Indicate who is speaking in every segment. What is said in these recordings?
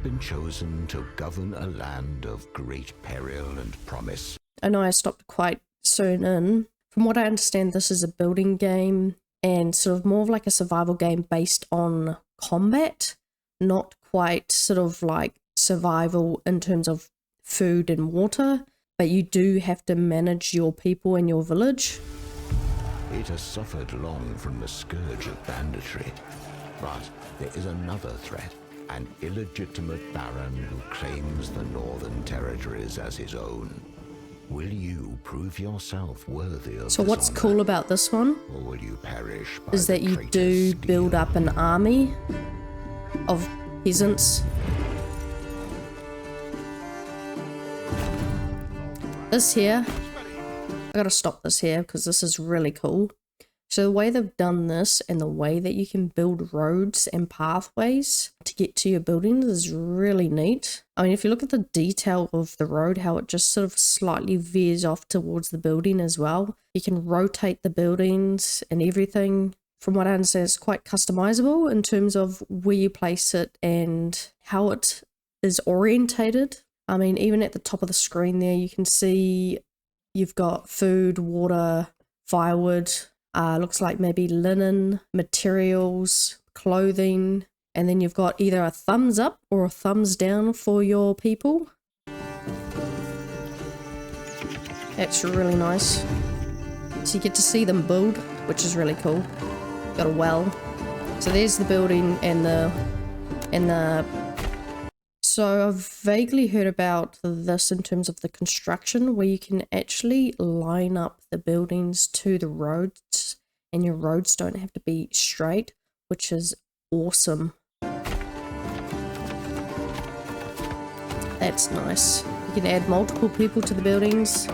Speaker 1: have been chosen to govern a land of great peril and promise.
Speaker 2: I know I stopped quite soon in. From what I understand, this is a building game and sort of more of like a survival game based on combat, not quite sort of like survival in terms of food and water, but you do have to manage your people in your village.
Speaker 1: It has suffered long from the scourge of banditry, but there is another threat, an illegitimate baron who claims the northern territories as his own. Will you prove yourself worthy of
Speaker 2: So what's cool about this one
Speaker 1: or will you perish by
Speaker 2: is that you do build up an army of peasants. This here, I gotta stop this here because this is really cool. So the way they've done this and the way that you can build roads and pathways to get to your buildings is really neat. I mean, if you look at the detail of the road, how it just sort of slightly veers off towards the building as well. You can rotate the buildings and everything. From what I understand, it's quite customizable in terms of where you place it and how it is orientated. I mean, even at the top of the screen there, you can see you've got food, water, firewood, looks like maybe linen, materials, clothing, and then you've got either a thumbs up or a thumbs down for your people. That's really nice. So you get to see them build, which is really cool. Got a well. So there's the building and the So I've vaguely heard about this in terms of the construction, where you can actually line up the buildings to the roads and your roads don't have to be straight, which is awesome. That's nice. You can add multiple people to the buildings.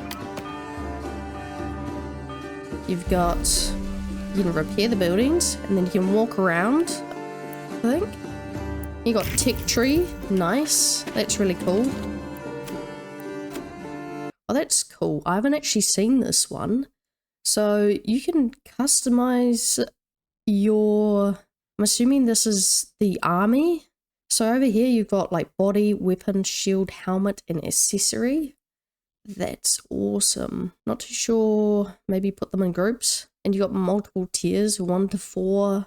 Speaker 2: You can repair the buildings and then you can walk around, I think. You got tech tree, nice. That's really cool. Oh, that's cool. I haven't actually seen this one. So you can customize your, I'm assuming this is the army. So over here you've got like body, weapon, shield, helmet, and accessory. That's awesome. Not too sure, maybe put them in groups. And you got multiple tiers, 1 to 4,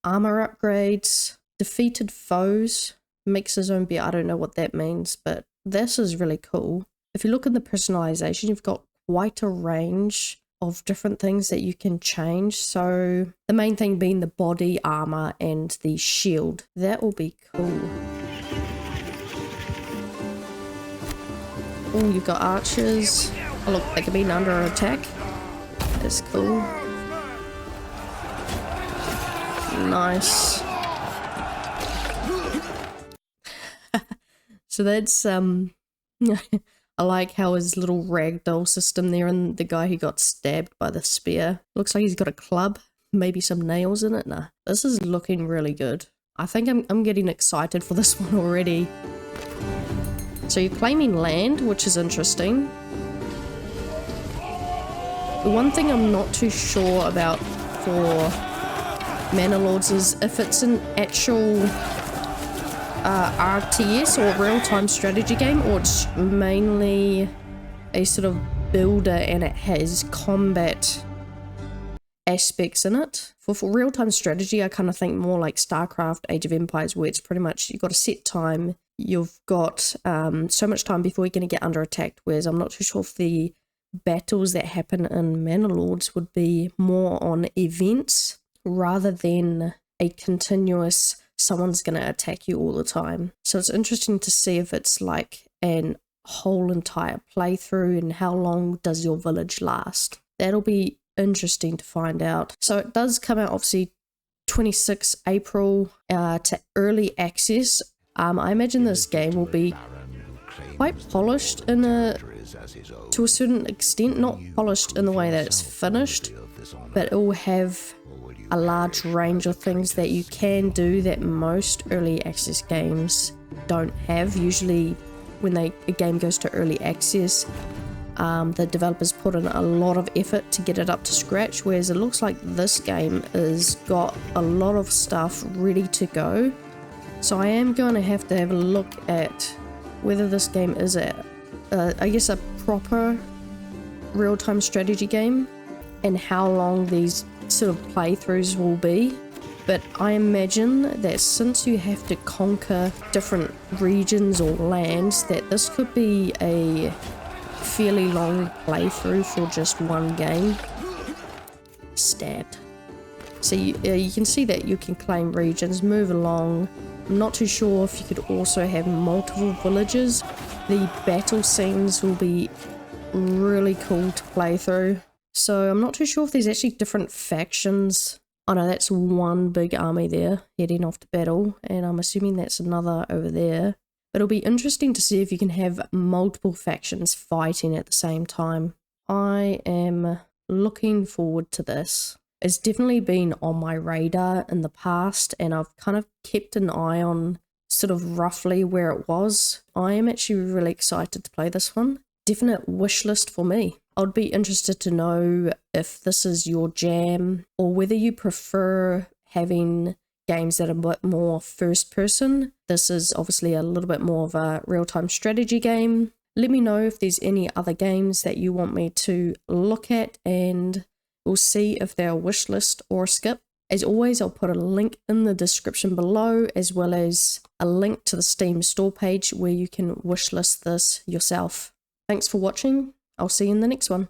Speaker 2: armor upgrades, defeated foes, makes his own beer. I don't know what that means, but this is really cool. If you look in the personalization, you've got quite a range of different things that you can change. So the main thing being the body armor and the shield. That will be cool. Oh, you've got archers. Oh look, they can be under attack. That's cool. Nice. So that's I like how his little ragdoll system there and the guy who got stabbed by the spear. Looks like he's got a club, maybe some nails in it. Nah, this is looking really good. I think I'm getting excited for this one already. So you're claiming land, which is interesting. The one thing I'm not too sure about for Manor Lords is if it's an actual RTS or real-time strategy game, or it's mainly a sort of builder and it has combat aspects in it. For real-time strategy, I kind of think more like StarCraft, Age of Empires, where it's pretty much you've got a set time, you've got so much time before you're going to get under attack, whereas I'm not too sure if the battles that happen in Manor Lords would be more on events rather than a continuous someone's going to attack you all the time. So it's interesting to see if it's like an whole entire playthrough and how long does your village last. That'll be interesting to find out. So it does come out obviously 26 April to early access. I imagine this game will be quite polished to a certain extent, not polished in the way that it's finished, but it will have a large range of things that you can do that most early access games don't have. Usually when a game goes to early access, the developers put in a lot of effort to get it up to scratch, whereas it looks like this game has got a lot of stuff ready to go So I am going to have a look at whether this game is I guess a proper real-time strategy game and how long these sort of playthroughs will be. But I imagine that since you have to conquer different regions or lands, that this could be a fairly long playthrough for just one game. Stabbed. So you can see that you can claim regions, move along. I'm not too sure if you could also have multiple villages. The battle scenes will be really cool to play through. So I'm not too sure if there's actually different factions. Oh no, that's one big army there heading off to battle, and I'm assuming that's another over there. But it'll be interesting to see if you can have multiple factions fighting at the same time. I am looking forward to this. It's definitely been on my radar in the past, and I've kind of kept an eye on sort of roughly where it was. I am actually really excited to play this one. Definite wish list for me. I'd be interested to know if this is your jam or whether you prefer having games that are a bit more first person. This is obviously a little bit more of a real-time strategy game. Let me know if there's any other games that you want me to look at, and we'll see if they're a wish list or a skip. As always, I'll put a link in the description below, as well as a link to the Steam store page where you can wish list this yourself. Thanks for watching. I'll see you in the next one.